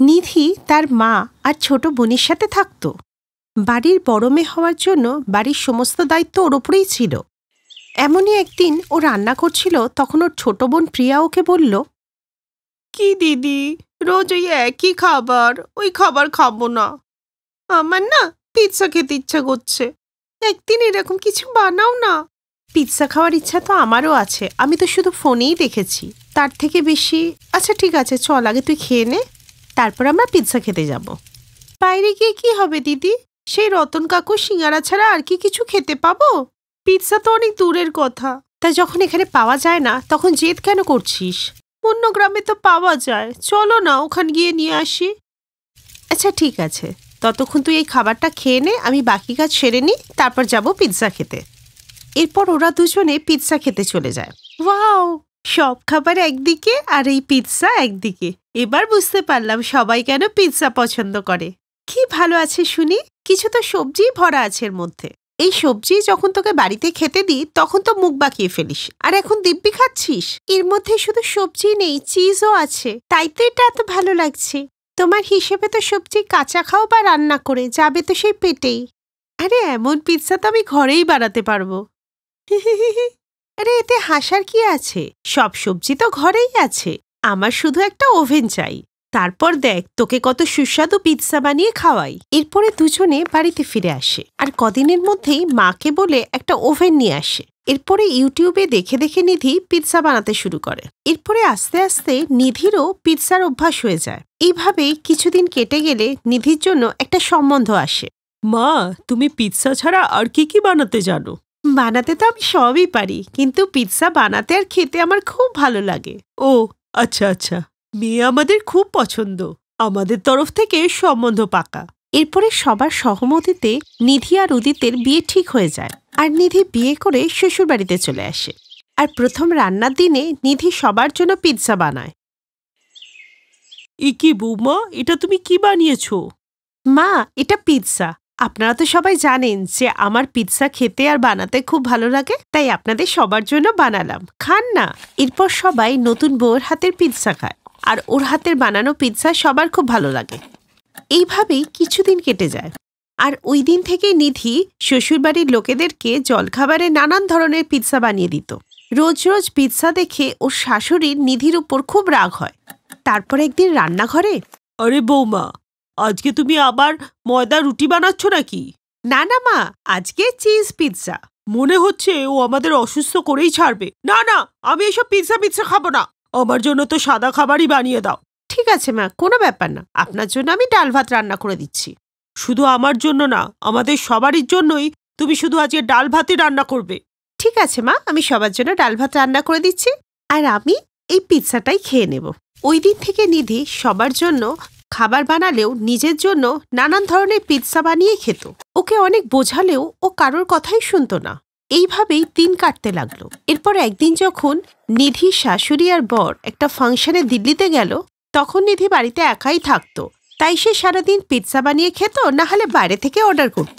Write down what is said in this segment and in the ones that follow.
নিধি তার মা আর ছোট বোনের সাথে থাকত। বাড়ির বড় মেয়ে হওয়ার জন্য বাড়ির সমস্ত দায়িত্ব ওর ওপরেই ছিল। এমনই একদিন ও রান্না করছিল, তখন ওর ছোট বোন প্রিয়া ওকে বলল, কি দিদি, রোজ ওই একই খাবার, ওই খাবার খাবো না। আমার না পিৎজা খেতে ইচ্ছা করছে, একদিন এরকম কিছু বানাও না। পিৎজা খাওয়ার ইচ্ছা তো আমারও আছে, আমি তো শুধু ফোনেই দেখেছি, তার থেকে বেশি। আচ্ছা ঠিক আছে, চল আগে তুই খেয়ে নে, তারপর আমরা পিৎজা খেতে যাব। বাইরে গিয়ে কি হবে দিদি, সেই রতন কাকুর সিঙ্গারা ছাড়া আর কি কিছু খেতে পাবো? পিৎজা তো অনেক দূরের কথা, তাই যখন এখানে পাওয়া যায় না তখন জেদ কেন করছিস? অন্য গ্রামে তো পাওয়া যায়, চলো না ওখানে গিয়ে নিয়ে আসি। আচ্ছা ঠিক আছে, ততক্ষণ তুই এই খাবারটা খেয়ে নে, আমি বাকি কাজ সেরে নিই, তারপর যাব পিৎজা খেতে। এরপর ওরা দুজনে পিৎজা খেতে চলে যায়। ওয়াও, সব খাবার একদিকে আর এই পিৎজা একদিকে। এবার বুঝতে পারলাম সবাই কেন পিৎজা পছন্দ করে। কি ভালো আছে শুনি, কিছু তো সবজি ভরা আছে এর মধ্যে। এই সবজি যখন তোকে বাড়িতে খেতে দিই তখন তো মুখ বাঁকিয়ে ফেলিস, আর এখন দিব্যি খাচ্ছিস। এর মধ্যে শুধু সবজি নেই, চিজও আছে, তাই তো এটা এত ভালো লাগছে। তোমার হিসেবে তো সবজি কাঁচা খাও বা রান্না করে, যাবে তো সেই পেটেই। আরে এমন পিৎজা তো আমি ঘরেই বানাতে পারবো। আরে এতে হাসার কি আছে, সব সবজি তো ঘরেই আছে, আমার শুধু একটা ওভেন চাই। তারপর দেখ তোকে কত সুস্বাদু পিৎজা বানিয়ে খাওয়াই। এরপরে দুজনে বাড়িতে ফিরে আসে, আর কদিনের মধ্যেই মাকে বলে একটা ওভেন নিয়ে আসে। এরপরে ইউটিউবে দেখে দেখে নিধি পিৎজা বানাতে শুরু করে। এরপরে আস্তে আস্তে নিধিরও পিৎজার অভ্যাস হয়ে যায়। এইভাবেই কিছুদিন কেটে গেলে নিধির জন্য একটা সম্বন্ধ আসে। মা, তুমি পিৎজা ছাড়া আর কি কি বানাতে জানো? বানাতে তো আমি সবই পারি, কিন্তু পিৎজা বানাতে আর খেতে আমার খুব ভালো লাগে। ও আচ্ছা আচ্ছা, মেয়ে আমাদের খুব পছন্দ, আমাদের তরফ থেকে সম্বন্ধ পাকা। এরপরে সবার সহমতিতে নিধি আর উদিতের বিয়ে ঠিক হয়ে যায়, আর নিধি বিয়ে করে শ্বশুর বাড়িতে চলে আসে। আর প্রথম রান্নার দিনে নিধি সবার জন্য পিৎজা বানায়। কি বৌমা, এটা তুমি কি বানিয়েছো? মা, এটা পিৎজা। আপনারা তো সবাই জানেন যে আমার পিৎজা খেতে আর বানাতে খুব ভালো লাগে, তাই আপনাদের সবার জন্য বানালাম, খান না। এরপর সবাই নতুন বউয়ের হাতের পিৎজা খায়, আর ওর হাতের বানানো পিৎজা সবার খুব ভালো লাগে। এইভাবেই কিছুদিন কেটে যায়, আর ওই দিন থেকেই নিধি শ্বশুরবাড়ির লোকেদেরকে জলখাবারে নানান ধরনের পিৎজা বানিয়ে দিত। রোজ রোজ পিৎজা দেখে ওর শাশুড়ির নিধির উপর খুব রাগ হয়। তারপর একদিন রান্নাঘরে, আরে বৌমা, আজকে তুমি আবার ময়দা রুটি বানাচ্ছ নাকি? না না মা, আজকে চিজ পিৎজা। মনে হচ্ছে ও আমাদের অসুস্থ করেই ছাড়বে। না না, আমি এসব পিৎজা খাবো না, আমার জন্য তো সাদা খাবারই বানিয়ে দাও। ঠিক আছে মা, কোনো ব্যাপার না, আপনার জন্য আমি ডাল ভাত রান্না করে দিচ্ছি। শুধু আমার জন্য না, আমাদের সবারই জন্যই তুমি শুধু আজকে ডাল ভাতই রান্না করবে। ঠিক আছে মা, আমি সবার জন্য ডাল ভাত রান্না করে দিচ্ছি, আর আমি এই পিৎজাটাই খেয়ে নেব। ওই দিন থেকে নিধি সবার জন্য খাবার বানালেও নিজের জন্য নানান ধরনের পিৎজা বানিয়ে খেত। ওকে অনেক বোঝালেও ও কারোর কথাই শুনতো না। এইভাবেই দিন কাটতে লাগলো। এরপর একদিন যখন নিধির শাশুড়ি আর বর একটা ফাংশনে দিল্লিতে গেল, তখন নিধি বাড়িতে একাই থাকতো, তাই সে সারাদিন পিৎজা বানিয়ে খেত, না হলে বাইরে থেকে অর্ডার করত।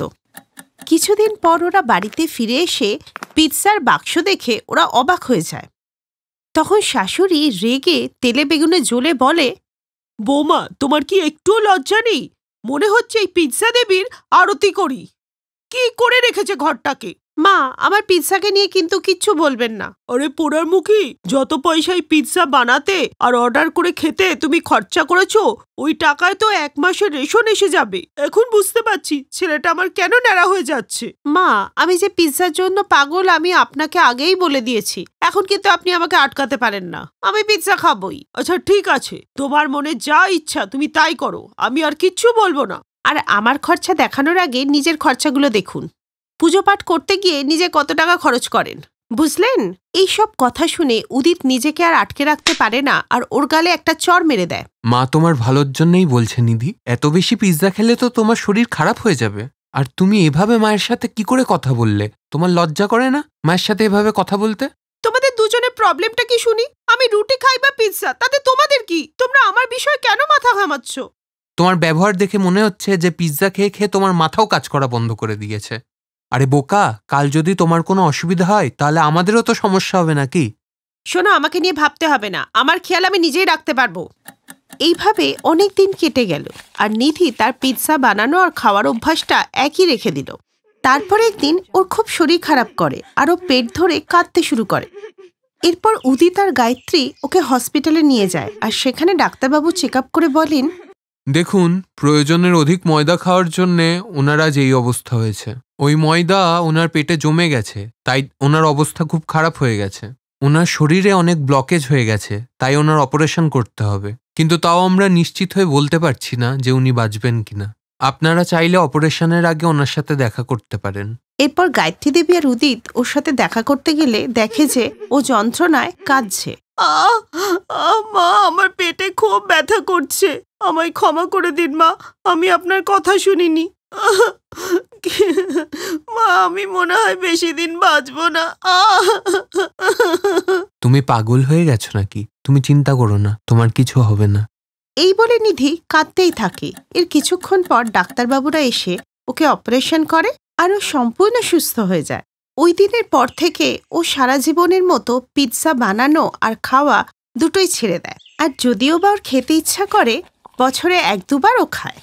কিছুদিন পর ওরা বাড়িতে ফিরে এসে পিৎজার বাক্স দেখে ওরা অবাক হয়ে যায়। তখন শাশুড়ি রেগে তেলে বেগুনে জ্বলে বলে, বৌমা, তোমার কি একটুও লজ্জা নেই? মনে হচ্ছে এই পিৎজা দেবীর আরতি করি। কি করে রেখেছে ঘরটাকে? মা, আমার পিৎজাকে নিয়ে কিন্তু কিচ্ছু বলবেন না। আরে পোড়ার মুখী, যত পয়সায় পিৎজা বানাতে আর অর্ডার করে খেতে তুমি খরচা করেছো, ওই টাকায় তো 1 মাসের রেশন এসে যাবে। এখন বুঝতে পারছি ছেলেটা আমার কেন ন্যাড়া হয়ে যাচ্ছে। মা, আমি যে পিৎজার জন্য পাগল আমি আপনাকে আগেই বলে দিয়েছি, এখন কিন্তু আপনি আমাকে আটকাতে পারেন না, আমি পিৎজা খাবই। আচ্ছা ঠিক আছে, তোমার মনে যা ইচ্ছা তুমি তাই করো, আমি আর কিচ্ছু বলবো না। আর আমার খরচা দেখানোর আগে নিজের খরচাগুলো দেখুন। পুজো পাঠ করতে গিয়ে নিজে কত টাকা খরচ করেন, বুঝলেন? এই সব কথা শুনে উদিত নিজেকে আর আটকে রাখতে পারে না, আর ওর গালে একটা চড় মেরে দেয়। মা তোমার ভালোর জন্যই বলছে নিধি, এত বেশি পিৎজা খেলে তো তোমার শরীর খারাপ হয়ে যাবে। আর তুমি এভাবে মায়ের সাথে কি করে কথা বললে? তোমার লজ্জা করে না মায়ের সাথে এভাবে কথা বলতে? তোমাদের দুজনের প্রবলেমটা কি শুনি? আমি রুটি খাই বা পিৎজা, তাতে তোমাদের কি? তোমরা আমার বিষয়ে কেন মাথা ঘামাচ্ছ? তোমার ব্যবহার দেখে মনে হচ্ছে যে পিৎজা খেয়ে খেয়ে তোমার মাথাও কাজ করা বন্ধ করে দিয়েছে। আরে বোকা, কাল যদি তোমার কোনো অসুবিধা হয় তাহলে আমাদেরও তো সমস্যা হবে নাকি? শোনো, আমাকে নিয়ে ভাবতে হবে না, আমার খেয়াল আমি নিজেই রাখতে পারবো। এইভাবে অনেক দিন কেটে গেল আর নিধি তার পিৎজা বানানো আর খাওয়ার অভ্যাসটা একই রেখে দিল। তারপর একদিন ওর খুব শরীর খারাপ করে আর ও পেট ধরে কাঁদতে শুরু করে। এরপর উদিত আর গায়ত্রী ওকে হসপিটালে নিয়ে যায় আর সেখানে ডাক্তারবাবু চেক আপ করে বলেন, দেখুন, প্রয়োজনের অধিক ময়দা খাওয়ার জন্যে ওনার আজ এই অবস্থা হয়েছে। ওই ময়দা ওনার পেটে জমে গেছে, তাই ওনার অবস্থা খুব খারাপ হয়ে গেছে। ওনার শরীরে অনেক ব্লকেজ হয়ে গেছে, তাই ওনার অপারেশন করতে হবে। কিন্তু তাও আমরা নিশ্চিত হয়ে বলতে পারছি না যে উনি বাঁচবেন কিনা। আপনারা চাইলে অপারেশনের আগে ওনার সাথে দেখা করতে পারেন। এরপর গায়ত্রী দেবী আর উদিত ওর সাথে দেখা করতে গেলে দেখে যে ও যন্ত্রণায় কাঁদছে। মা, আমার পেটে খুব ব্যথা করছে, আমায় ক্ষমা করে দিন মা, আমি আপনার কথা শুনিনি। মা, আমি মনে হয় বেশি দিন বাঁচবো না। তুমি পাগল হয়ে গেছো নাকি? তুমি চিন্তা করো না, তোমার কিছু হবে না। এই বলে নিধি কাঁদতেই থাকে। এর কিছুক্ষণ পর ডাক্তারবাবুরা এসে ওকে অপারেশন করে আর ও সম্পূর্ণ সুস্থ হয়ে যায়। ওই দিনের পর থেকে ও সারা জীবনের মতো পিৎজা বানানো আর খাওয়া দুটোই ছেড়ে দেয়। আর যদিও বা ওর খেতে ইচ্ছা করে, বছরে 1-2বার ও খায়।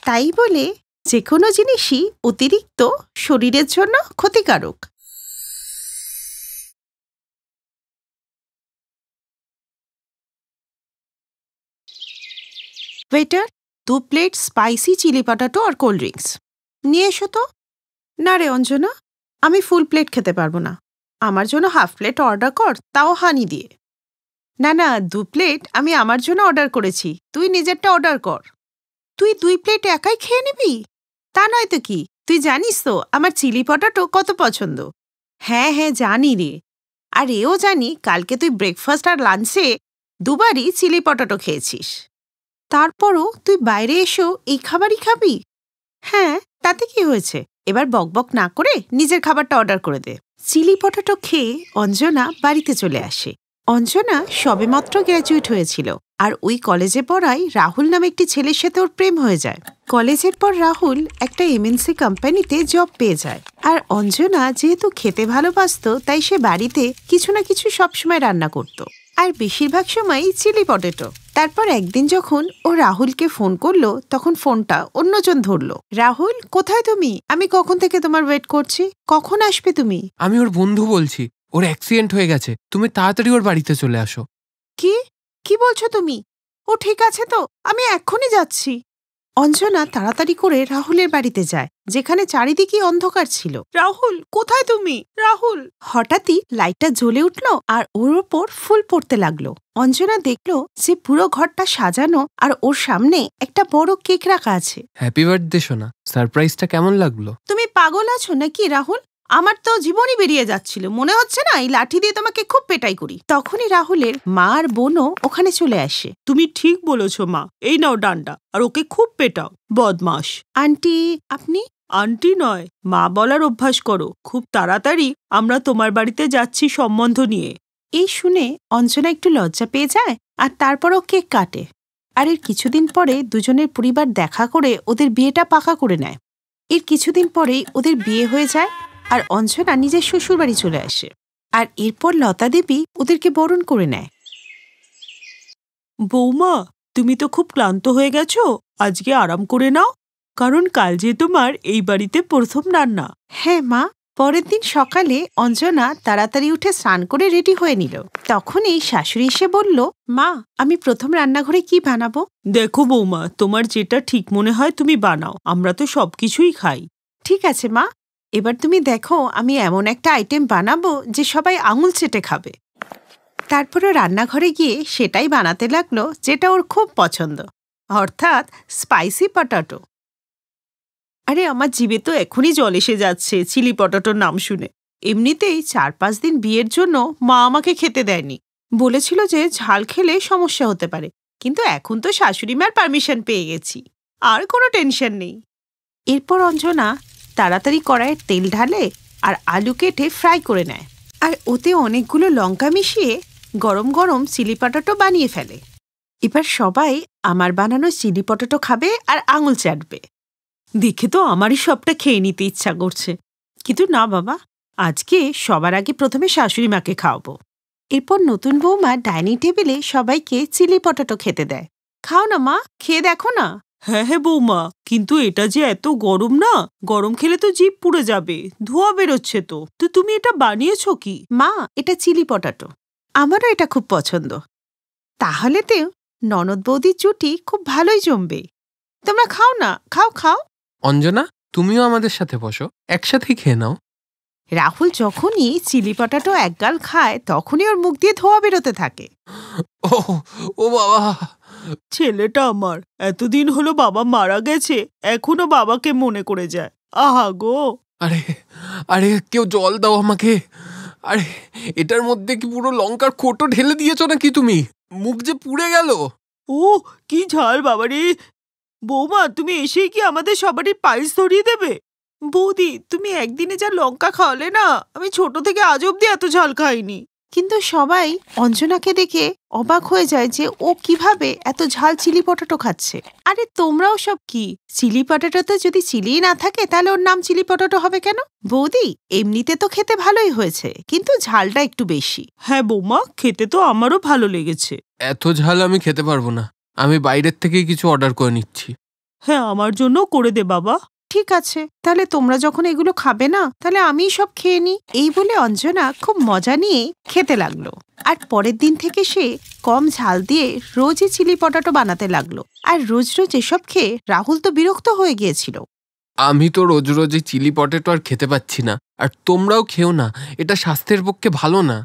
তাই বলে যে কোনো জিনিসই অতিরিক্ত শরীরের জন্য ক্ষতিকারক। Waiter, 2 plate spicy chili potato আর কোল্ড ড্রিঙ্কস নিয়ে এসো তো। না রে অঞ্জনা, আমি ফুল প্লেট খেতে পারবো না, আমার জন্য হাফ প্লেট অর্ডার কর, তাও হানি দিয়ে। না না, 2 প্লেট আমি আমার জন্য অর্ডার করেছি, তুই নিজেরটা অর্ডার কর। তুই 2 প্লেট একাই খেয়ে নিবি? তা নয় তো কি, তুই জানিস তো আমার চিলি পটাটো কত পছন্দ। হ্যাঁ হ্যাঁ জানি রে, আর এও জানি কালকে তুই ব্রেকফাস্ট আর লাঞ্চে 2বারই চিলি পটাটো খেয়েছিস। তারপরও তুই বাইরে এসেও এই খাবারই খাবি? হ্যাঁ, তাতে কি হয়েছে, এবার বকবক না করে নিজের খাবারটা অর্ডার করে দে। চিলি পটাটো খেয়ে অঞ্জনা বাড়িতে চলে আসে। অঞ্জনা সবেমাত্র গ্র্যাজুয়েট হয়েছিল আর ওই কলেজে পড়ায় রাহুল নামে একটি ছেলের সাথে ওর প্রেম হয়ে যায়। কলেজের পর রাহুল একটা এমএনসি কোম্পানিতে জব পেয়ে যায়। আর অঞ্জনা যেহেতু খেতে ভালোবাসতো, তাই সে বাড়িতে কিছু না কিছু সবসময় রান্না করত, আর বেশিরভাগ সময়ই চিলি পটেটো। তারপর একদিন যখন ও রাহুলকে ফোন করলো, তখন ফোনটা অন্যজন ধরলো। রাহুল, কোথায় তুমি? আমি কখন থেকে তোমার ওয়েট করছি, কখন আসবে তুমি? আমি ওর বন্ধু বলছি, ওর অ্যাক্সিডেন্ট হয়ে গেছে, তুমি তাড়াতাড়ি ওর বাড়িতে চলে আসো। কি কি বলছো তুমি? ও ঠিক আছে তো? আমি এক্ষুনি যাচ্ছি। অঞ্জনা তাড়াতাড়ি করে রাহুলের বাড়িতে যায়, যেখানে চারিদিকে অন্ধকার ছিল। রাহুল, কোথায় তুমি? রাহুল! হঠাৎই লাইটটা জ্বলে উঠল আর ওর ওপর ফুল পড়তে লাগলো। অঞ্জনা দেখলো যে পুরো ঘরটা সাজানো আর ওর সামনে একটা বড় কেক রাখা আছে। হ্যাপি বার্থডে সোনা, সারপ্রাইজটা কেমন লাগলো? তুমি পাগল আছো নাকি রাহুল? আমার তো জীবনই বেরিয়ে যাচ্ছিল, মনে হচ্ছে না এই লাঠি দিয়ে তোমাকে খুব পেটাই করি। তখনই রাহুলের মা আর বোনও ওখানে চলে আসে। তুমি ঠিক বলেছো মা, এই নাও ডান্ডা আর ওকে খুব পেটাও, বদমাস। আন্টি, আপনি? আন্টি নয়, মা বলার অভ্যাস করো। খুব তাড়াতাড়ি আমরা তোমার বাড়িতে যাচ্ছি সম্বন্ধ নিয়ে। এই শুনে অঞ্জনা একটু লজ্জা পেয়ে যায় আর তারপরও কেক কাটে। আর এর কিছুদিন পরে দুজনের পরিবার দেখা করে ওদের বিয়েটা পাকা করে নেয়। এর কিছুদিন পরেই ওদের বিয়ে হয়ে যায় আর অঞ্জনা নিজের শ্বশুরবাড়ি চলে আসে। আর এরপর লতা দেবী ওদেরকে বরণ করে নেয়। বৌমা, তুমি তো খুব ক্লান্ত হয়ে গেছো, আজকে আরাম করে নাও, কারণ কাল যে তোমার এই বাড়িতে প্রথম রান্না। হ্যাঁ মা। পরের দিন সকালে অঞ্জনা তাড়াতাড়ি উঠে স্নান করে রেডি হয়ে নিল। তখনই শাশুড়ি এসে বলল, মা, আমি প্রথম রান্নাঘরে কি বানাবো? দেখো বৌমা, তোমার যেটা ঠিক মনে হয় তুমি বানাও, আমরা তো সবকিছুই খাই। ঠিক আছে মা, এবার তুমি দেখো আমি এমন একটা আইটেম বানাবো যে সবাই আঙুল চেটে খাবে। তারপরে রান্নাঘরে গিয়ে সেটাই বানাতে লাগলো যেটা ওর খুব পছন্দ, অর্থাৎ স্পাইসি পটাটো। আরে আমার জিভে তো এখনই জল এসে যাচ্ছে চিলি পটাটোর নাম শুনে। এমনিতেই 4-5 দিন বিয়ের জন্য মা আমাকে খেতে দেয়নি, বলেছিল যে ঝাল খেলে সমস্যা হতে পারে, কিন্তু এখন তো শাশুড়ি মার পারমিশন পেয়ে গেছি, আর কোনো টেনশন নেই। এরপর অঞ্জনা তাড়াতাড়ি কড়াইয়ের তেল ঢালে আর আলু কেটে ফ্রাই করে নেয়, আর ওতে অনেকগুলো লঙ্কা মিশিয়ে গরম গরম চিলি পটাটো বানিয়ে ফেলে। এবার সবাই আমার বানানো চিলি পটাটো খাবে আর আঙুল চাটবে। দেখে তো আমারই সবটা খেয়ে নিতে ইচ্ছা করছে, কিন্তু না বাবা, আজকে সবার আগে প্রথমে শাশুড়ি মাকে খাওয়াবো। এরপর নতুন বৌমা ডাইনিং টেবিলে সবাইকে চিলি পটাটো খেতে দেয়। খাও না মা, খেয়ে দেখো না। হ্যাঁ হ্যাঁ বৌমা, কিন্তু এটা যে এত গরম না, গরম খেলে তো জিভ পুড়ে যাবে, ধোঁয়া বেরোচ্ছে তো। তো তুমি এটা বানিয়েছো কি? মা, এটা চিলি পটাটো। আমারও এটা খুব পছন্দ। তাহলে তো ননদ বৌদির জুটি খুব ভালোই জমবে। তোমরা খাও না, খাও খাও। অঞ্জনা, তুমিও আমাদের সাথে বসো, একসাথেই খেয়ে নাও। রাহুল যখনই চিলি পটাটো একগাল খায় তখনই ওর মুখ দিয়ে ধোঁয়া বেরোতে থাকে। ও ও বাবা, ছেলেটা আমার এতদিন হলো বাবা মারা গেছে, এখনো বাবাকে মনে করে যায়। আহা গো। আরে আরে কেউ জল দাও আমাকে। আরে এটার মধ্যে কি পুরো লঙ্কার কোটো ঢেলে দিয়েছো নাকি তুমি? মুখ যে পুড়ে গেল। ও কি ঝাল বাবারে। বৌমা, তুমি এসেই কি আমাদের সবারই পায়েস ধরিয়ে দেবে? বৌদি, তুমি একদিনে যা লঙ্কা খাওয়ালে না, আমি ছোট থেকে আজ অব্দি এত ঝাল খাইনি। কিন্তু সবাই অঞ্জনাকে দেখে অবাক হয়ে যায় যে ও কিভাবে এত ঝাল চিলি পটাটো খাচ্ছে। আরে তোমরাও সব কি, চিলি পটাটোতে যদি চিলি না থাকে তাহলে ওর নাম চিলি পটাটো হবে কেন? বৌদি, এমনিতে তো খেতে ভালোই হয়েছে, কিন্তু ঝালটা একটু বেশি। হ্যাঁ বৌমা, খেতে তো আমারও ভালো লেগেছে। এত ঝাল আমি খেতে পারবো না, আমি বাইরের থেকেই কিছু অর্ডার করে নিচ্ছি। হ্যাঁ, আমার জন্য করে দে বাবা। ঠিক আছে, তাহলে তোমরা যখন এগুলো খাবে না, তাহলে আমি সব খেয়ে নি। এই বলে অঞ্জনা খুব মজা নিয়ে খেতে লাগলো। আর পরের দিন থেকে সে কম ঝাল দিয়ে রোজই চিলি পটাটো বানাতে লাগলো। আর রোজ রোজ এসব খেয়ে রাহুল তো বিরক্ত হয়ে গিয়েছিল। আমি তো রোজ রোজ এই চিলি পটেটো আর খেতে পাচ্ছি না, আর তোমরাও খেও না, এটা স্বাস্থ্যের পক্ষে ভালো না।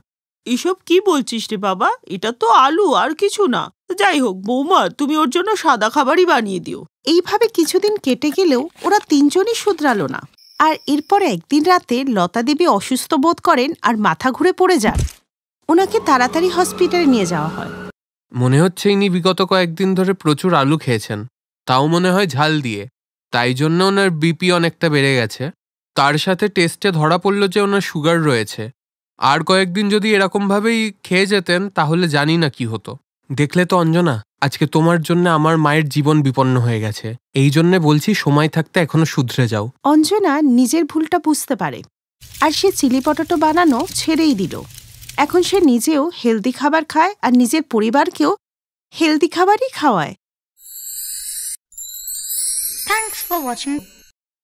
এসব কি বলছিস রে বাবা, এটা তো আলু আর কিছু না। যাই হোক বৌমা, তুমি ওর জন্য সাদা খাবারই বানিয়ে দিও। এইভাবে কিছুদিন কেটে গেলেও ওরা তিনজনই শুধরালো না। আর এরপর একদিন রাতে লতা দেবী অসুস্থ বোধ করেন আর মাথা ঘুরে পড়ে যান। ওনাকে তাড়াতাড়ি হসপিটালে নিয়ে যাওয়া হয়। মনে হচ্ছে ইনি বিগত কয়েকদিন ধরে প্রচুর আলু খেয়েছেন, তাও মনে হয় ঝাল দিয়ে, তাই জন্য ওনার বিপি অনেকটা বেড়ে গেছে। তার সাথে টেস্টে ধরা পড়লো যে ওনার সুগার রয়েছে। আর কয়েকদিন যদি এরকমভাবেই খেয়ে যেতেন তাহলে জানি না কি হতো। দেখলে তো অঞ্জনা, আজকে তোমার জন্য আমার মায়ের জীবন বিপন্ন হয়ে গেছে। এই জন্যে বলছি, সময় থাকতে এখনো শুধরে যাও। অঞ্জনা নিজের ভুলটা বুঝতে পারে আর সে চিলি পটাটো বানানো ছেড়েই দিল। এখন সে নিজেও হেলদি খাবার খায় আর নিজের পরিবারকেও হেলদি খাবারই খাওয়ায়। Thanks for watching.